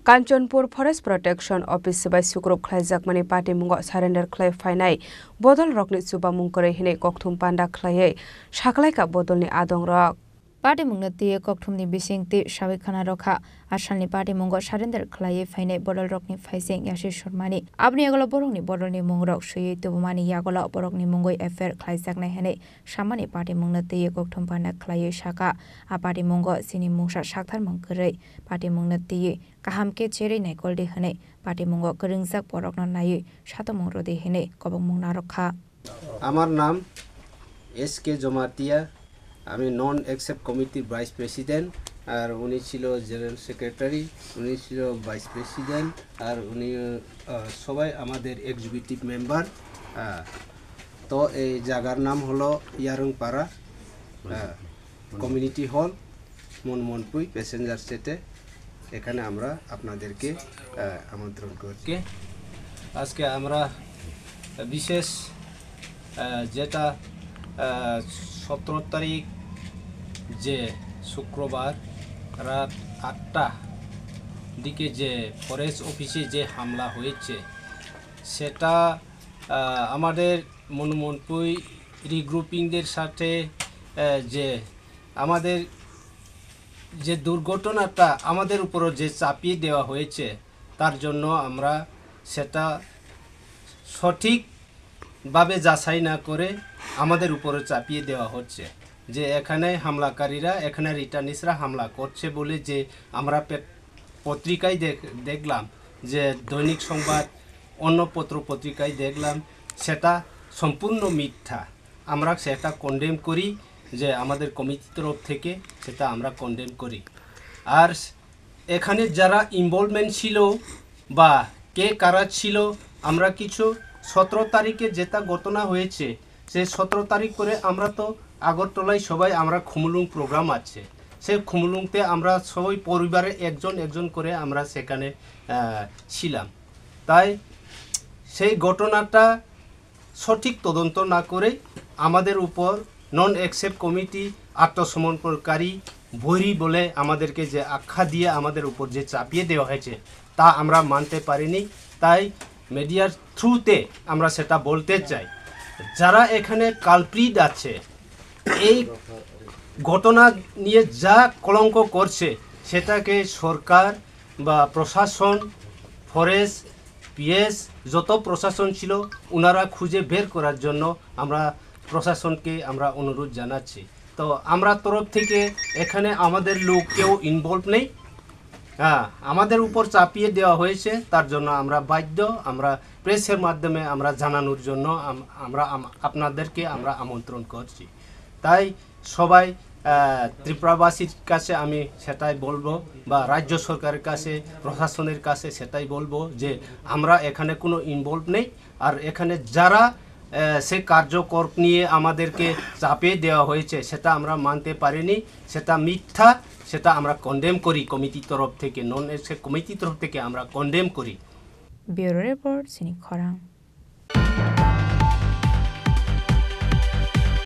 Kanchanpur Forest Protection Office by Sukrop Khlaijak Party Mungo surrender clay finai Bodol Rockni Suba Mungkore Hine Kokthum Panda Claye Shaklaika Bodolni Adong Rock Party Mungnati Kokthumni Bisingti Shawikhana Rokha Ashalni Party Mungo surrender claye finai Bodol Rockni Faising Yashi Shormani Abni Agolo Borongni Bodolni Mungrok Shui Tubumani Yagola Borokni Mungoi Affair Khlaijak Hene Shamani Party Mungnati Kokthum Panda Claye Shaka A Party Mungo Sini Mungsha Shakthar Mangkore Party Mungnati Kahamke Cherry Nakolde Hene Party Mungo Gringzak Borokna Nayi Shatamungro de Hene Kobong Mungna Rokha আমার নাম SK Jamatia আমি নন accept কমিটির vice president আর উনি ছিল general secretary উনি ছিল vice president আর উনি সবাই আমাদের এক্সিকিউটিভ মেম্বার তো এই জায়গার নাম হলো ইয়ারংপাড়া কমিউনিটি হল মনমনপুই প্যাসেঞ্জার সেটে এখানে আমরা আপনাদেরকে আমন্ত্রণ করছি আজকে আমরা বিশেষ যেটা 17 তারিখ যে শুক্রবার রাত 8টা দিকে যে ফরেস্ট অফিসে যে হামলা হয়েছে সেটা আমাদের মনমনপুই রিগ্রুপিংদের সাথে যে আমাদের যে দুর্ঘটনাটা আমাদের উপর যে চাপিয়ে দেওয়া হয়েছে তার জন্য আমরা সেটা সঠিক ভাবে যাচাই না করে আমাদের উপরে চাপিয়ে দেওয়া হচ্ছে যে এখানে হামলাকারীরা এখানে রিটার্নিস্টরা হামলা করছে বলে যে আমরা পত্রিকায় দেখলাম যে দৈনিক সংবাদ অন্য পত্রিকায় দেখলাম সেটা সম্পূর্ণ মিথ্যা আমরা সেটা কন্ডেম করি যে আমাদের কমিটির তরফ থেকে সেটা আমরা কন্ডেম করি আর এখানে যারা ইনভলভমেন্ট ছিল বা কে কারা ছিল আমরা কিছু 17 তারিখে যেটা ঘটনা হয়েছে সেই 17 তারিখ করে আমরা তো আগরতলায় সবাই আমরা খুমুলুং প্রোগ্রাম আছে সেই খুমুলুংতে আমরা সবাই পরিবারে একজন করে আমরা সেখানে ছিলাম তাই সেই ঘটনাটা সঠিক তদন্ত না করে আমাদের উপর নন অ্যাকসেপ্ট কমিটি আত্মসমর্পণকারী ভৈরী বলে আমাদেরকে যে আখ্যা দিয়ে আমাদের উপর যে চাপিয়ে দেওয়া হয়েছে তা আমরা মানতে পারিনি তাই মিডিয়ার থ্রুতে আমরা সেটা বলতে চাই যারা এখানে কালপ্রিট আছে এই ঘটনা নিয়ে যা কলঙ্ক করছে সেটাকে সরকার বা প্রশাসন ফরেস্ট পিএস যত প্রশাসন ছিল ওনারা খুঁজে বের করার জন্য আমরা প্রশাসনকে আমরা অনুরোধ জানাচ্ছি তো আমরা তরফ থেকে এখানে আমাদের লোক কেউ ইনভলভ নেই আমাদের উপর চাপিয়ে দেওয়া হয়েছে তার জন্য আমরা বাধ্য আমরা প্রেসের মাধ্যমে আমরা জানানোর জন্য আমরা আপনাদেরকে আমরা আমন্ত্রণ করছি তাই সবাই ত্রিপুরাবাসীর কাছে আমি সেটাই বলবো বা রাজ্য সরকারের কাছে প্রশাসনের কাছে সেটাই বলবো যে আমরা এখানে কোনো ইনভলভ নেই আর এখানে যারা সে কার্যকর নিয়ে আমাদেরকে চাপিয়ে দেওয়া হয়েছে সেটা আমরা মানতে পারিনি সেটা মিথ্যা সেটা আমরা কন্ডেম করি কমিটির তরফ থেকে নন এক্সেপ্ট কমিটির তরফ থেকে আমরা কন্ডেম করি ব্যুরো রিপোর্ট সিনি খরাং।